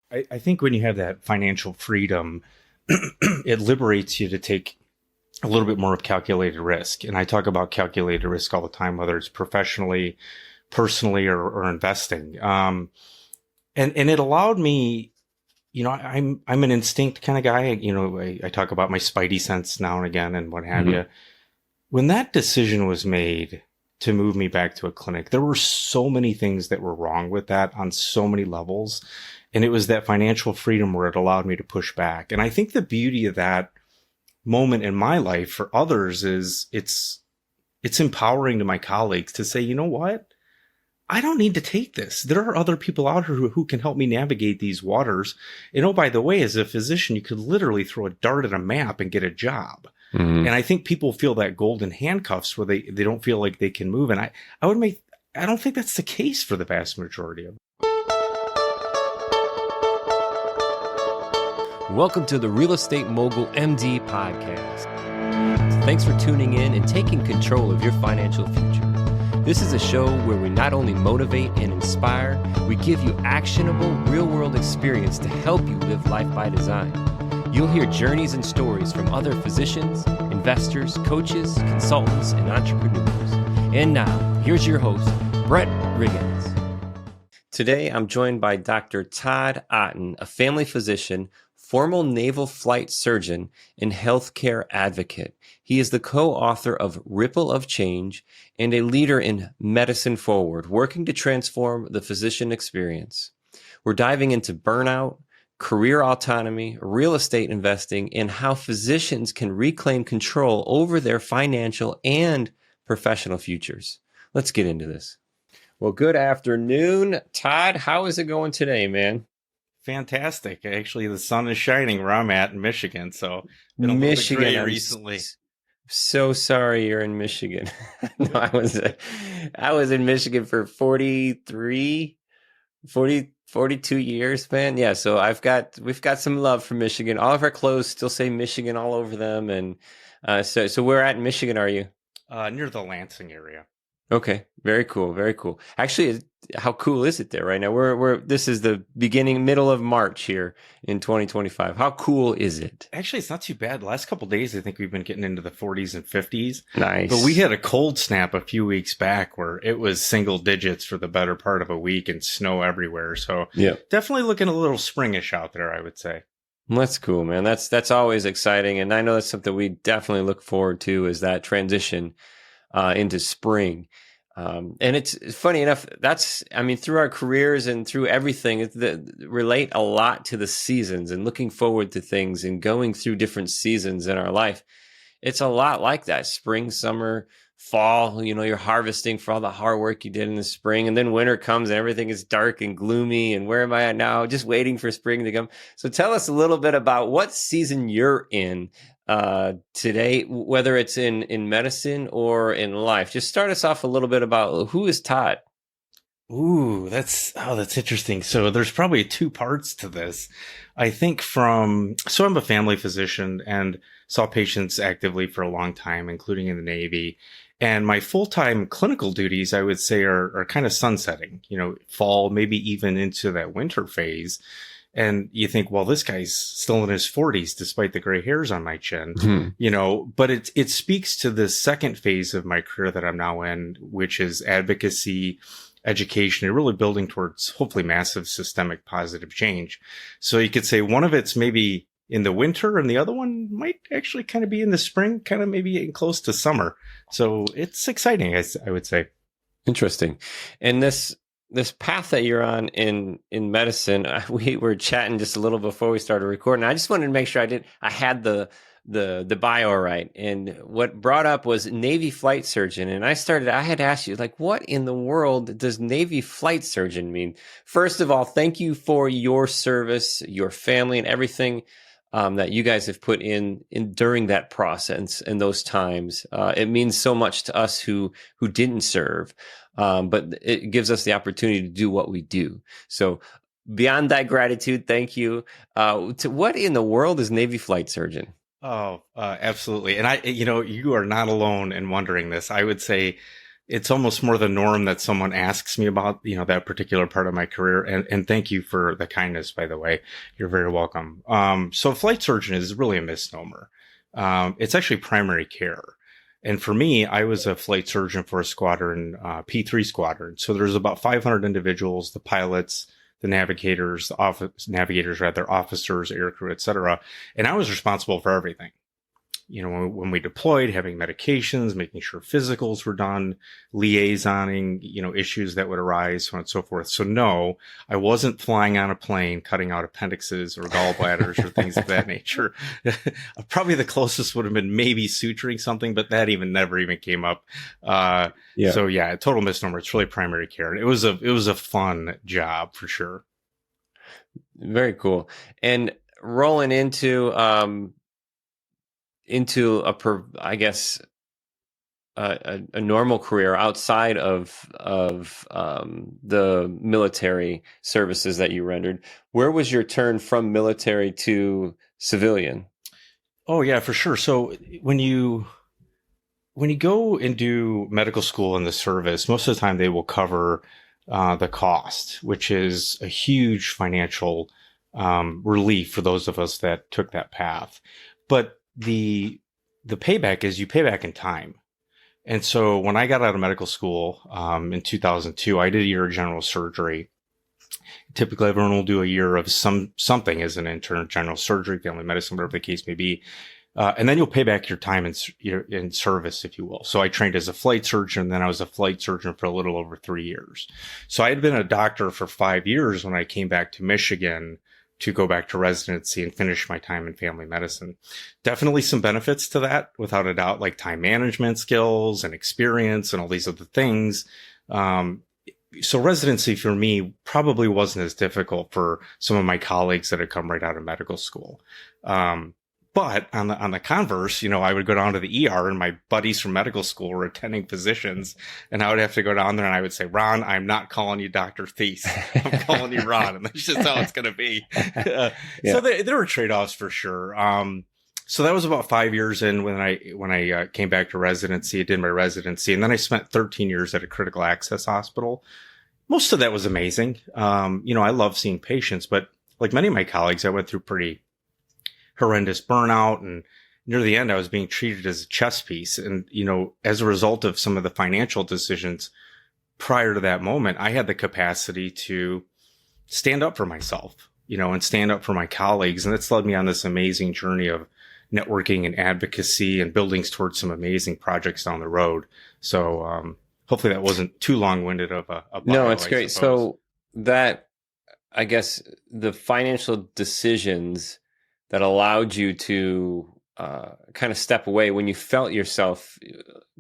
I think when you have that financial freedom, it liberates you to take a little bit more of calculated risk. And I talk about calculated risk all the time, whether it's professionally, personally, or investing. And it allowed me, I'm an instinct kind of guy. I talk about my spidey sense now and again and what have you. When that decision was made to move me back to a clinic, there were so many things that were wrong with that on so many levels. And it was that financial freedom where it allowed me to push back. And I think the beauty of that moment in my life for others is it's empowering to my colleagues to say, you know what? I don't need to take this. There are other people out here who can help me navigate these waters. And oh, by the way, as a physician, you could literally throw a dart at a map and get a job. And I think people feel that golden handcuffs where they don't feel like they can move. And I don't think that's the case for the vast majority of them. Welcome to the Real Estate Mogul MD podcast. Thanks for tuning in and taking control of your financial future. This is a show where we not only motivate and inspire, we give you actionable real-world experience to help you live life by design. You'll hear journeys and stories from other physicians, investors, coaches, consultants, and entrepreneurs. And now, here's your host, Brett Riggins. Today, I'm joined by Dr. Todd Otten, a family physician, former naval flight surgeon, and healthcare advocate. He is the co-author of Ripple of Change and a leader in Medicine Forward, working to transform the physician experience. We're diving into burnout, career autonomy, real estate investing, and how physicians can reclaim control over their financial and professional futures. Let's get into this. Well, good afternoon, Todd. How is it going today, man? Fantastic. Actually, the sun is shining where I'm at in Michigan. So been a little bit gray recently. So sorry you're in Michigan. No, I was in Michigan for 42 years, man. Yeah, so we've got some love for Michigan. All of our clothes still say Michigan all over them, and so where at in Michigan are you? Near the Lansing area. Okay, very cool, very cool. Actually, how cool is it there right now? This is the middle of March here in 2025. How cool is it? Actually, it's not too bad. The last couple of days, I think we've been getting into the 40s and 50s. Nice. But we had a cold snap a few weeks back where it was single digits for the better part of a week and snow everywhere. So yeah, definitely looking a little springish out there, I would say. That's cool, man. That's always exciting. And I know that's something we definitely look forward to, is that transition into spring. And it's funny enough, through our careers and through everything, relate a lot to the seasons and looking forward to things and going through different seasons in our life. It's a lot like that. Spring, summer, fall, you're harvesting for all the hard work you did in the spring, and then winter comes and everything is dark and gloomy. And where am I at now? Just waiting for spring to come. So tell us a little bit about what season you're in today, whether it's in medicine or in life. Just start us off a little bit about who is Todd. Ooh, that's interesting. So there's probably two parts to this. I think I'm a family physician and saw patients actively for a long time, including in the Navy. And my full-time clinical duties, I would say, are kind of sunsetting, fall, maybe even into that winter phase. And you think, well, this guy's still in his 40s, despite the gray hairs on my chin, but it speaks to the second phase of my career that I'm now in, which is advocacy, education, and really building towards hopefully massive systemic positive change. So you could say one of it's maybe in the winter and the other one might actually kind of be in the spring, kind of maybe getting close to summer. So it's exciting, I would say. Interesting. And this path that you're on in medicine, we were chatting just a little before we started recording. I just wanted to make sure I had the bio right. And what brought up was Navy flight surgeon. And I had asked you, what in the world does Navy flight surgeon mean? First of all, thank you for your service, your family, and everything that you guys have put in during that process and those times. It means so much to us who didn't serve. But it gives us the opportunity to do what we do. So beyond that gratitude, thank you. To what in the world is Navy flight surgeon? Oh, absolutely. And you are not alone in wondering this. I would say it's almost more the norm that someone asks me about, that particular part of my career. And thank you for the kindness, by the way. You're very welcome. So flight surgeon is really a misnomer. It's actually primary care. And for me, I was a flight surgeon for a squadron, P3 squadron. So there's about 500 individuals, the pilots, the navigators, officers, aircrew, et cetera. And I was responsible for everything. When we deployed, having medications, making sure physicals were done, liaisoning, issues that would arise, so on and so forth. So no, I wasn't flying on a plane, cutting out appendixes or gallbladders or things of that nature. Probably the closest would have been maybe suturing something, but that never even came up. So yeah, a total misnomer. It's really primary care. It was a fun job for sure. Very cool. And rolling into a normal career outside of the military services that you rendered, where was your turn from military to civilian? Oh yeah, for sure. So when you go and do medical school in the service, most of the time they will cover the cost, which is a huge financial relief for those of us that took that path. But the payback is you pay back in time. And so when I got out of medical school in 2002, I did a year of general surgery. Typically, everyone will do a year of something as an intern, general surgery, family medicine, whatever the case may be. And then you'll pay back your time in service, if you will. So I trained as a flight surgeon, and then I was a flight surgeon for a little over 3 years. So I had been a doctor for 5 years when I came back to Michigan to go back to residency and finish my time in family medicine. Definitely some benefits to that, without a doubt, like time management skills and experience and all these other things. So residency for me probably wasn't as difficult for some of my colleagues that had come right out of medical school. But on the converse, I would go down to the ER and my buddies from medical school were attending physicians, and I would have to go down there and I would say, Ron, I'm not calling you Dr. Thies. I'm calling you Ron. And that's just how it's going to be. So there were trade-offs for sure. So that was about 5 years in when I came back to residency. I did my residency, and then I spent 13 years at a critical access hospital. Most of that was amazing. I love seeing patients, but like many of my colleagues, I went through pretty horrendous burnout, and near the end I was being treated as a chess piece. And as a result of some of the financial decisions prior to that moment, I had the capacity to stand up for myself, and stand up for my colleagues. And it's led me on this amazing journey of networking and advocacy and building towards some amazing projects down the road. So hopefully that wasn't too long-winded of a bio. No, it's great. So that, I guess, the financial decisions that allowed you to kind of step away when you felt yourself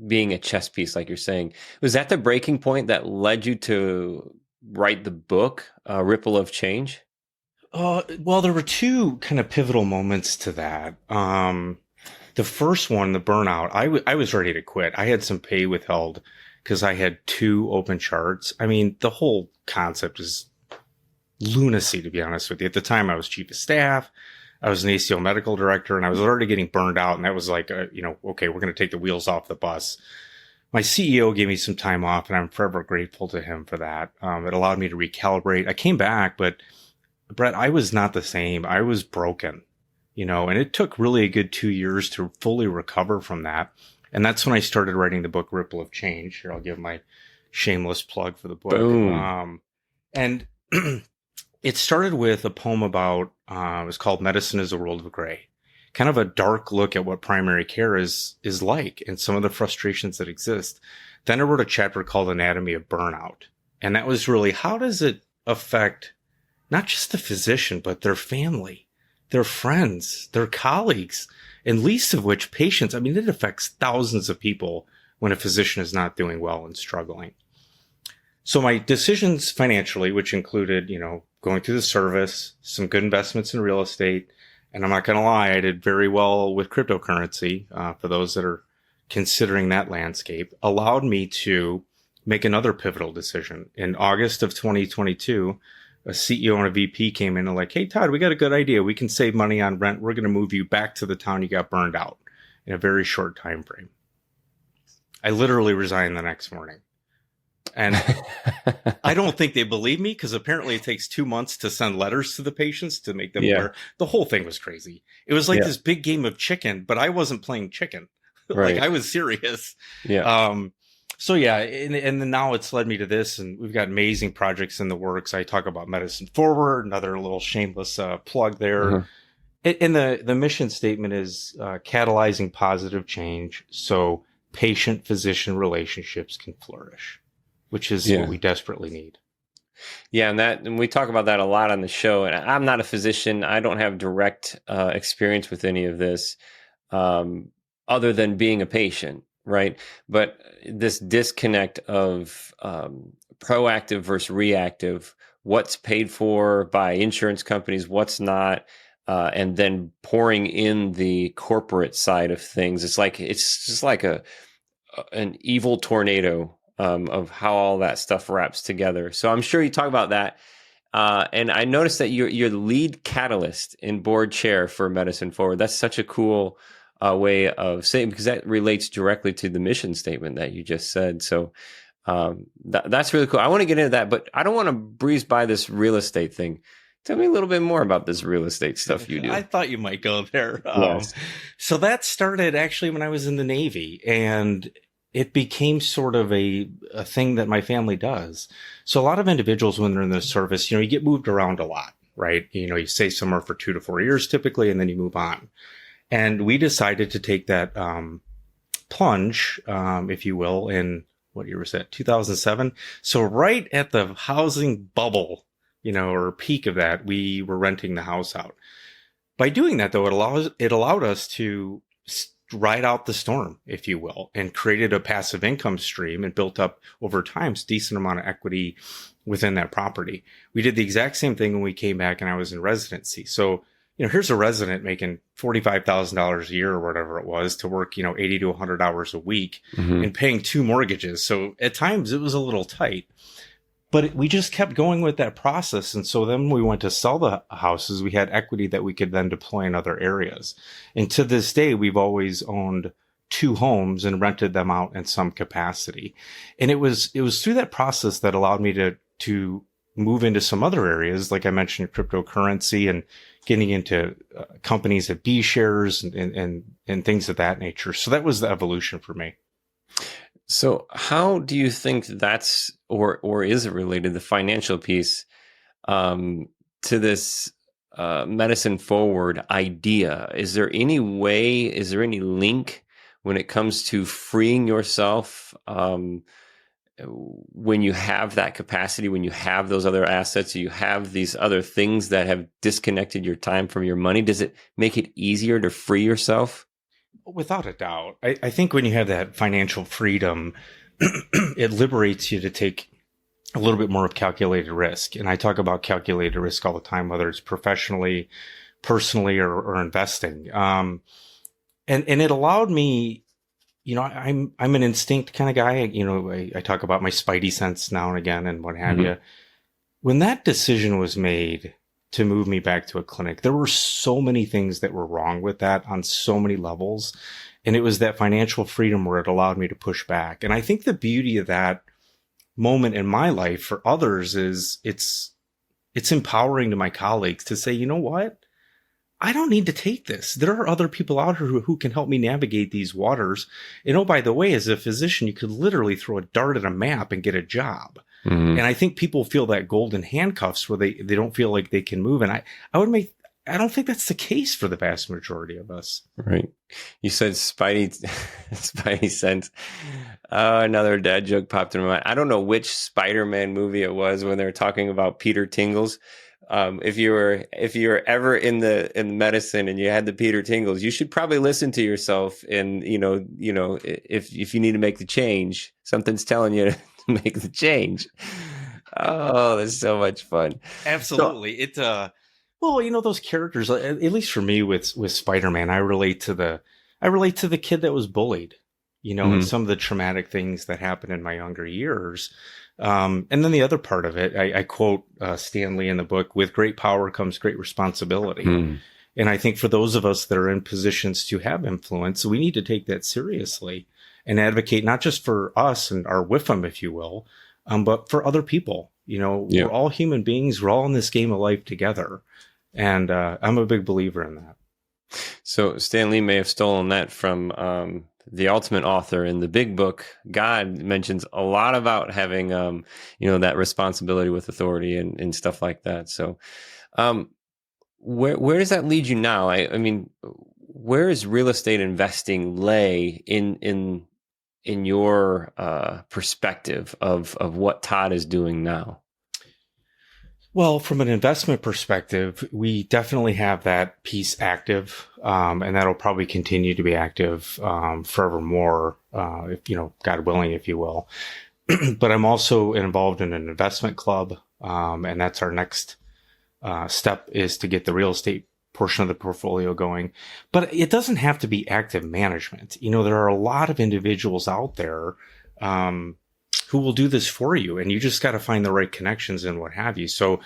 being a chess piece, like you're saying, was that the breaking point that led you to write the book, Ripple of Change? Well, there were two kind of pivotal moments to that. The first one, the burnout, I was ready to quit. I had some pay withheld because I had 2 open charts. I mean, the whole concept is lunacy, to be honest with you. At the time, I was chief of staff. I was an ACO medical director, and I was already getting burned out. And that was like, okay, we're going to take the wheels off the bus. My CEO gave me some time off, and I'm forever grateful to him for that. It allowed me to recalibrate. I came back, but Brett, I was not the same. I was broken, and it took really a good 2 years to fully recover from that. And that's when I started writing the book, Ripple of Change. Here, I'll give my shameless plug for the book. Boom. And it started with a poem about, it was called Medicine is a World of Gray. Kind of a dark look at what primary care is like and some of the frustrations that exist. Then I wrote a chapter called Anatomy of Burnout. And that was really, how does it affect not just the physician, but their family, their friends, their colleagues, and least of which patients. I mean, it affects thousands of people when a physician is not doing well and struggling. So my decisions financially, which included, going through the service, some good investments in real estate, and I'm not going to lie, I did very well with cryptocurrency, for those that are considering that landscape, allowed me to make another pivotal decision. In August of 2022, a CEO and a VP came in and like, hey, Todd, we got a good idea. We can save money on rent. We're going to move you back to the town you got burned out in a very short time frame. I literally resigned the next morning. And I don't think they believe me, because apparently it takes 2 months to send letters to the patients to make them aware. The whole thing was crazy. It was like this big game of chicken, but I wasn't playing chicken. Like, I was serious. So yeah, and then now it's led me to this, and we've got amazing projects in the works. I talk about Medicine Forward, another little shameless plug there. And the mission statement is catalyzing positive change so patient-physician relationships can flourish, which is what we desperately need. Yeah, and we talk about that a lot on the show. And I'm not a physician. I don't have direct experience with any of this, other than being a patient, right? But this disconnect of proactive versus reactive, what's paid for by insurance companies, what's not, and then pouring in the corporate side of things. It's just like an evil tornado of how all that stuff wraps together. So I'm sure you talk about that. And I noticed that you're the lead catalyst and board chair for Medicine Forward. That's such a cool way of saying, because that relates directly to the mission statement that you just said. So that's really cool. I want to get into that, but I don't want to breeze by this real estate thing. Tell me a little bit more about this real estate stuff you do. I thought you might go there. Yes. So that started actually when I was in the Navy, and it became sort of a thing that my family does. So a lot of individuals, when they're in the service, you get moved around a lot, right? You stay somewhere for 2 to 4 years typically, and then you move on. And we decided to take that plunge, if you will, in what year was that? 2007. So right at the housing bubble, or peak of that, we were renting the house out. By doing that, though, it allowed us to ride out the storm, if you will, and created a passive income stream and built up over time a decent amount of equity within that property. We did the exact same thing when we came back and I was in residency. So, here's a resident making $45,000 a year or whatever it was to work, 80 to 100 hours a week and paying 2 mortgages. So at times it was a little tight. But we just kept going with that process. And so then we went to sell the houses. We had equity that we could then deploy in other areas. And to this day, we've always owned 2 homes and rented them out in some capacity. And it was through that process that allowed me to move into some other areas. Like I mentioned, cryptocurrency and getting into companies at B shares and things of that nature. So that was the evolution for me. So how do you think that's, or is it related, the financial piece, to this Medicine Forward idea? Is there any link when it comes to freeing yourself when you have that capacity, when you have those other assets, you have these other things that have disconnected your time from your money? Does it make it easier to free yourself? Without a doubt. I think when you have that financial freedom, it liberates you to take a little bit more of calculated risk. And I talk about calculated risk all the time, whether it's professionally, personally, or investing. And it allowed me, I'm an instinct kind of guy. I talk about my spidey sense now and again and what have you. When that decision was made to move me back to a clinic, there were so many things that were wrong with that on so many levels. And it was that financial freedom where it allowed me to push back. And I think the beauty of that moment in my life for others is it's empowering to my colleagues to say, you know what? I don't need to take this. There are other people out here who can help me navigate these waters. And oh, by the way, as a physician, you could literally throw a dart at a map and get a job. And I think people feel that golden handcuffs where they don't feel like they can move. And I don't think that's the case for the vast majority of us. Right. You said spidey sense. Another dad joke popped in my mind. I don't know which Spider-Man movie it was when they were talking about Peter Tingles. If you were ever in the medicine and you had the Peter Tingles, you should probably listen to yourself. And if you need to make the change, something's telling you to make the change. Oh, that's so much fun. Absolutely. Those characters, at least for me with Spider-Man, I relate to the kid that was bullied, and some of the traumatic things that happened in my younger years. And then the other part of it, I quote Stan Lee in the book, with great power comes great responsibility. And I think for those of us that are in positions to have influence, we need to take that seriously. and advocate not just for us and our WIFM, if you will, but for other people. You know, we're all human beings. We're all in this game of life together. And I'm a big believer in that. So Stan Lee may have stolen that from the ultimate author in the big book. God mentions a lot about having, that responsibility with authority and stuff like that. So where does that lead you now? I mean, where is real estate investing lay in your perspective of what Todd is doing now? Well, from an investment perspective, we definitely have that piece active, and that'll probably continue to be active forevermore, if God willing, if you will. But I'm also involved in an investment club, and that's our next step, is to get the real estate portion of the portfolio going. But it doesn't have to be active management. There are a lot of individuals out there who will do this for you, and you just got to find the right connections and what have you. So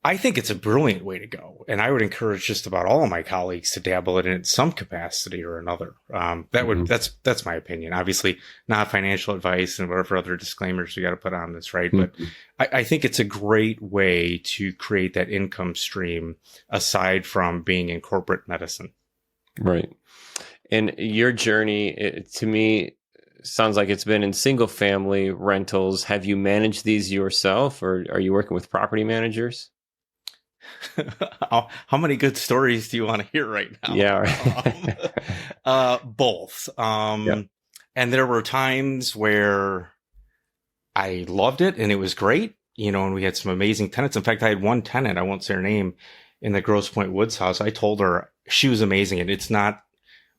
I think it's a brilliant way to go. And I would encourage just about all of my colleagues to dabble in it in some capacity or another. That's my opinion. Obviously not financial advice and whatever other disclaimers we got to put on this, right? Mm-hmm. But I think it's a great way to create that income stream aside from being in corporate medicine. Right. And your journey, to me, sounds like it's been in single family rentals. Have you managed these yourself, or are you working with property managers? How many good stories do you want to hear right now? Yeah. Both. And there were times where I loved it and it was great, and we had some amazing tenants. In fact, I had one tenant, I won't say her name, in the Grosse Pointe Woods house. I told her she was amazing, and it's not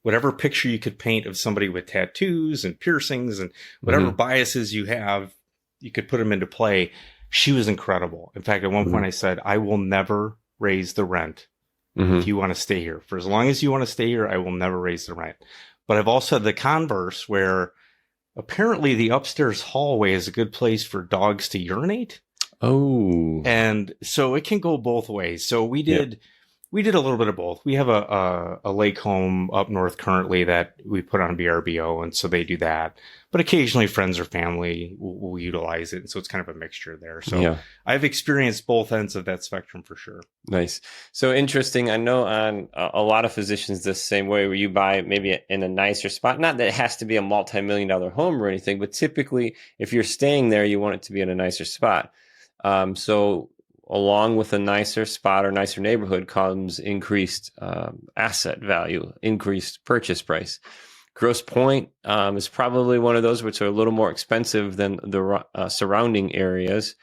whatever picture you could paint of somebody with tattoos and piercings and whatever biases you have, you could put them into play. She was incredible. In fact, at one point I said, I will never raise the rent if you want to stay here. For as long as you want to stay here, I will never raise the rent. But I've also had the converse, where apparently the upstairs hallway is a good place for dogs to urinate. Oh. And so it can go both ways. So we did a little bit of both. We have a lake home up north currently that we put on VRBO, and so they do that. But occasionally friends or family will utilize it, and so it's kind of a mixture there. So I've experienced both ends of that spectrum for sure. Nice. So interesting. I know on a lot of physicians the same way, where you buy maybe in a nicer spot. Not that it has to be a multi-million-dollar home or anything, but typically if you're staying there, you want it to be in a nicer spot. So along with a nicer spot or nicer neighborhood comes increased asset value, increased purchase price. Grosse Pointe is probably one of those which are a little more expensive than the surrounding areas.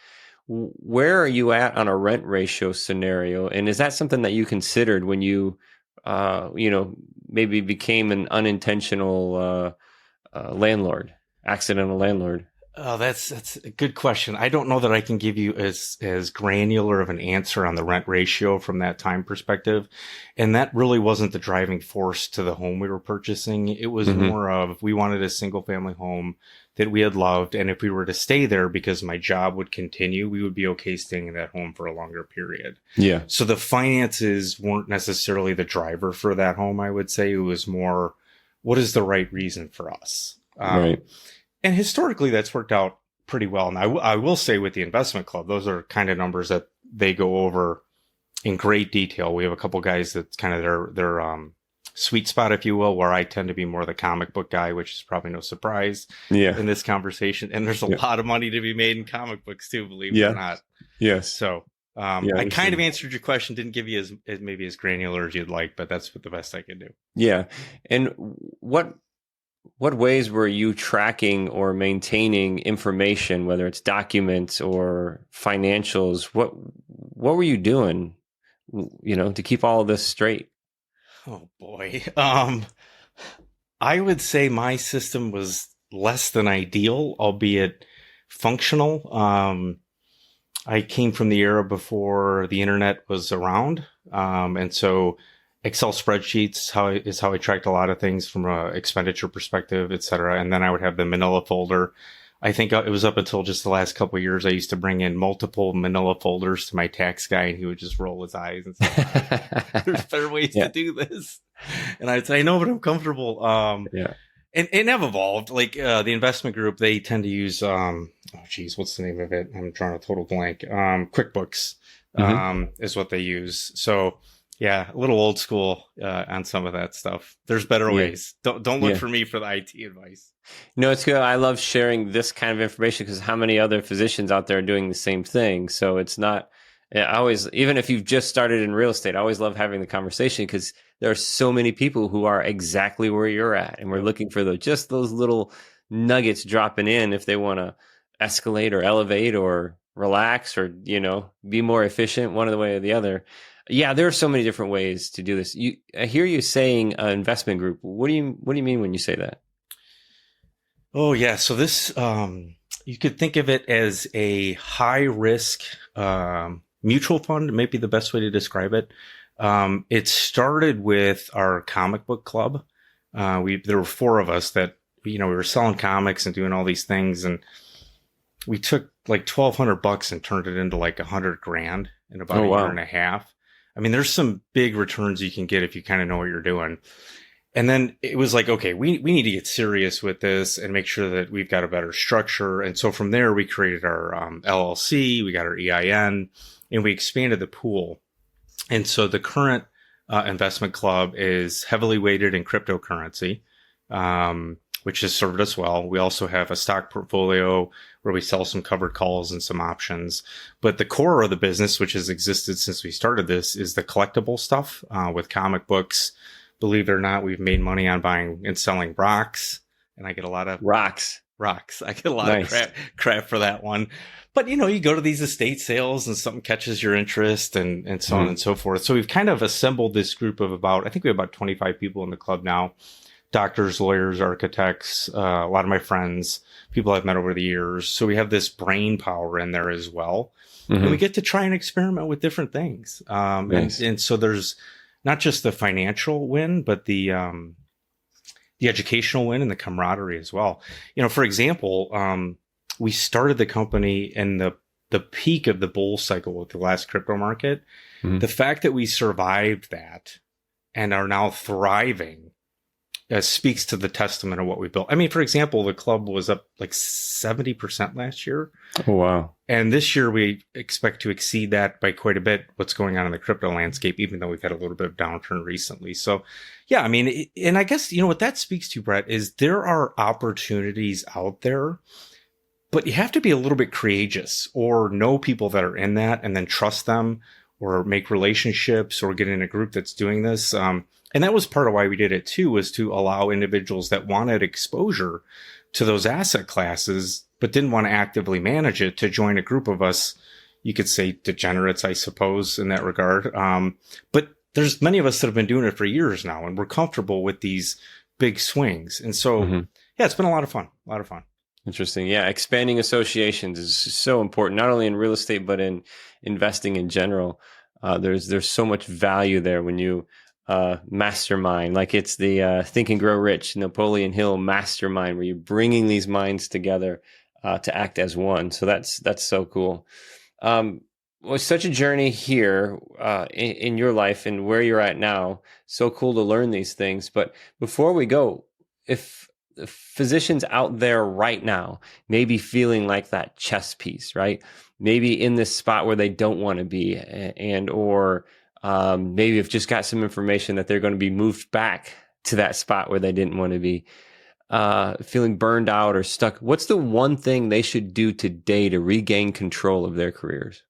Where are you at on a rent ratio scenario? And is that something that you considered when you, maybe became an unintentional accidental landlord? Oh, that's a good question. I don't know that I can give you as granular of an answer on the rent ratio from that time perspective. And that really wasn't the driving force to the home we were purchasing. It was more of, we wanted a single family home that we had loved. And if we were to stay there because my job would continue, we would be okay staying in that home for a longer period. Yeah. So the finances weren't necessarily the driver for that home, I would say. It was more, what is the right reason for us? Right. And historically, that's worked out pretty well. And I will say with the investment club, those are kind of numbers that they go over in great detail. We have a couple guys that's kind of their sweet spot, if you will, where I tend to be more the comic book guy, which is probably no surprise in this conversation. And there's a lot of money to be made in comic books too, believe it or not. Yes. So I kind of answered your question, didn't give you as maybe as granular as you'd like, but that's the best I could do. Yeah. And what ways were you tracking or maintaining information, whether it's documents or financials? What were you doing, to keep all of this straight? Oh boy. I would say my system was less than ideal, albeit functional. I came from the era before the internet was around. And so Excel spreadsheets is how I tracked a lot of things from a expenditure perspective, et cetera. And then I would have the manila folder. I think it was up until just the last couple of years, I used to bring in multiple manila folders to my tax guy, and he would just roll his eyes and say, there's better ways to do this. And I'd say, I know, but I'm comfortable. and have evolved. Like the investment group, they tend to use what's the name of it? I'm drawing a total blank. QuickBooks is what they use. So yeah, a little old school on some of that stuff. There's better ways. Don't look for me for the IT advice. No, it's good. I love sharing this kind of information because how many other physicians out there are doing the same thing? So it's not. I always, even if you've just started in real estate, I always love having the conversation because there are so many people who are exactly where you're at, and we're looking for just those little nuggets dropping in if they want to escalate or elevate or relax or be more efficient one way or the other. Yeah, there are so many different ways to do this. I hear you saying investment group. What do you mean when you say that? Oh yeah, so this you could think of it as a high risk mutual fund, may be the best way to describe it. It started with our comic book club. There were 4 of us that, we were selling comics and doing all these things. And we took like $1,200 and turned it into like $100,000 in about a year and a half. I mean, there's some big returns you can get if you kind of know what you're doing. And then it was like, okay, we need to get serious with this and make sure that we've got a better structure. And so from there, we created our LLC, we got our EIN, and we expanded the pool. And so the current investment club is heavily weighted in cryptocurrency, which has served us well. We also have a stock portfolio where we sell some covered calls and some options. But the core of the business, which has existed since we started this, is the collectible stuff with comic books. Believe it or not, we've made money on buying and selling rocks. And I get a lot of rocks. I get a lot of crap for that one. But, you go to these estate sales and something catches your interest and so on and so forth. So we've kind of assembled this group of I think we have about 25 people in the club now. Doctors, lawyers, architects, a lot of my friends, people I've met over the years. So we have this brain power in there as well. And we get to try and experiment with different things. And so there's not just the financial win, but the educational win and the camaraderie as well. For example, we started the company in the peak of the bull cycle with the last crypto market. The fact that we survived that and are now thriving speaks to the testament of what we built. I mean, for example, the club was up like 70% last year. Oh, wow. And this year we expect to exceed that by quite a bit, what's going on in the crypto landscape, even though we've had a little bit of downturn recently. So yeah, I mean, and I guess, what that speaks to, Brett, is there are opportunities out there, but you have to be a little bit courageous or know people that are in that and then trust them or make relationships or get in a group that's doing this. And that was part of why we did it too, was to allow individuals that wanted exposure to those asset classes, but didn't want to actively manage it to join a group of us. You could say degenerates, I suppose, in that regard. But there's many of us that have been doing it for years now, and we're comfortable with these big swings. And so, yeah, it's been a lot of fun. Interesting. Yeah. Expanding associations is so important, not only in real estate, but in investing in general. There's so much value there when you mastermind, like it's the Think and Grow Rich, Napoleon Hill mastermind, where you're bringing these minds together to act as one. So that's so cool. It was such a journey here in your life and where you're at now. So cool to learn these things. But before we go, if physicians out there right now may be feeling like that chess piece, right? Maybe in this spot where they don't want to be, or maybe have just got some information that they're going to be moved back to that spot where they didn't want to be, feeling burned out or stuck. What's the one thing they should do today to regain control of their careers?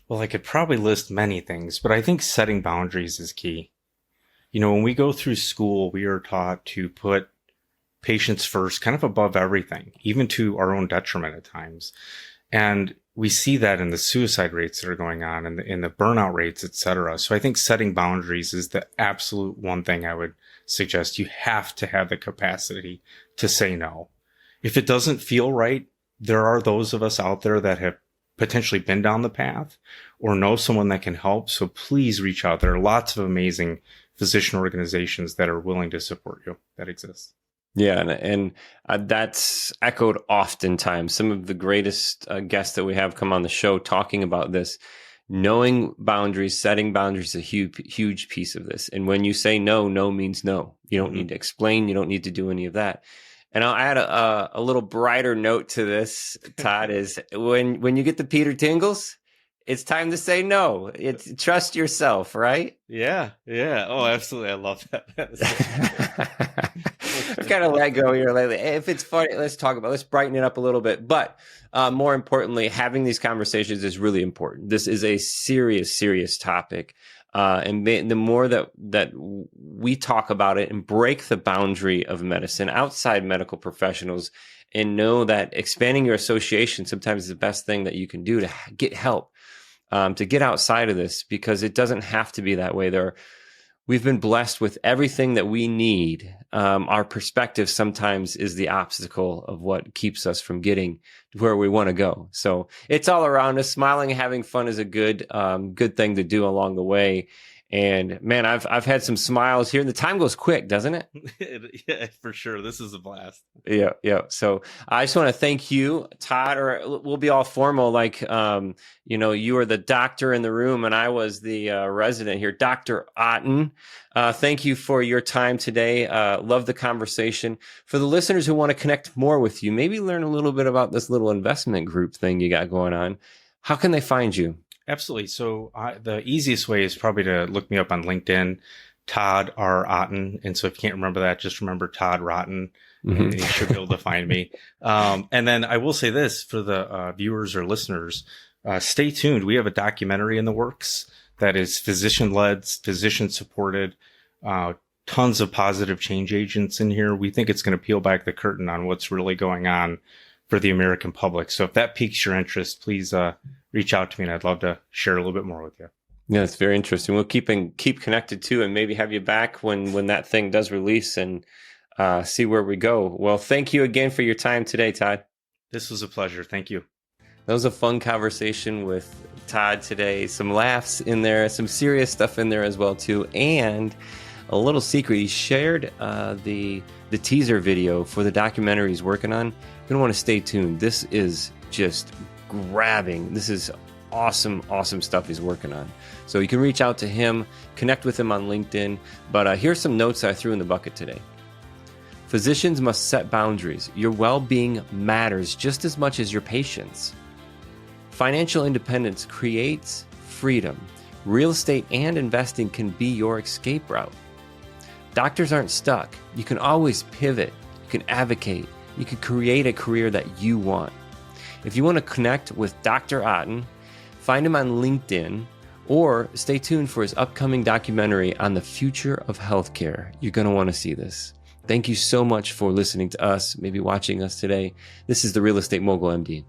Well, I could probably list many things, but I think setting boundaries is key. When we go through school, we are taught to put patients first, kind of above everything, even to our own detriment at times. And we see that in the suicide rates that are going on and in the burnout rates, et cetera. So I think setting boundaries is the absolute one thing I would suggest. You have to have the capacity to say no. If it doesn't feel right, there are those of us out there that have potentially been down the path or know someone that can help. So please reach out. There are lots of amazing physician organizations that are willing to support you that exist. Yeah, and that's echoed oftentimes. Some of the greatest guests that we have come on the show talking about this knowing boundaries, setting boundaries is a huge piece of this. And when you say no, no means no. You don't need to explain. You don't need to do any of that. And I'll add a little brighter note to this, Todd, is when you get the Peter tingles, it's time to say no. It's trust yourself, right? Yeah. Oh, absolutely. I love that. I've kind of let go here lately. If it's funny, let's brighten it up a little bit. But more importantly, having these conversations is really important. This is a serious topic. And the more that we talk about it and break the boundary of medicine outside medical professionals, and know that expanding your association sometimes is the best thing that you can do to get help, to get outside of this, because it doesn't have to be that way. We've been blessed with everything that we need. Our perspective sometimes is the obstacle of what keeps us from getting to where we want to go. So it's all around us. Smiling and having fun is a good thing to do along the way. And man, I've had some smiles here. The time goes quick, doesn't it? Yeah, for sure. This is a blast. Yeah. So I just want to thank you, Todd, or we'll be all formal. Like, you were the doctor in the room and I was the resident here, Dr. Otten. Thank you for your time today. Love the conversation. For the listeners who want to connect more with you, maybe learn a little bit about this little investment group thing you got going on. How can they find you? Absolutely. So the easiest way is probably to look me up on LinkedIn, Todd R. Otten. And so if you can't remember that, just remember Todd Rotten, and you should be able to find me. And then I will say this for the viewers or listeners, stay tuned. We have a documentary in the works that is physician-led, physician-supported, tons of positive change agents in here. We think it's going to peel back the curtain on what's really going on for the American public. So if that piques your interest, please reach out to me, and I'd love to share a little bit more with you. Yeah, it's very interesting. We'll keep connected too, and maybe have you back when that thing does release and see where we go. Well, thank you again for your time today, Todd. This was a pleasure. Thank you. That was a fun conversation with Todd today. Some laughs in there, some serious stuff in there as well too, and a little secret. He shared the teaser video for the documentary he's working on. You're gonna want to stay tuned. This is just grabbing. This is awesome stuff he's working on. So you can reach out to him, connect with him on LinkedIn. But here's some notes I threw in the bucket today. Physicians must set boundaries. Your well-being matters just as much as your patients. Financial independence creates freedom. Real estate and investing can be your escape route. Doctors aren't stuck. You can always pivot. You can advocate. You can create a career that you want. If you want to connect with Dr. Otten, find him on LinkedIn, or stay tuned for his upcoming documentary on the future of healthcare. You're going to want to see this. Thank you so much for listening to us, maybe watching us today. This is the Real Estate Mogul MD.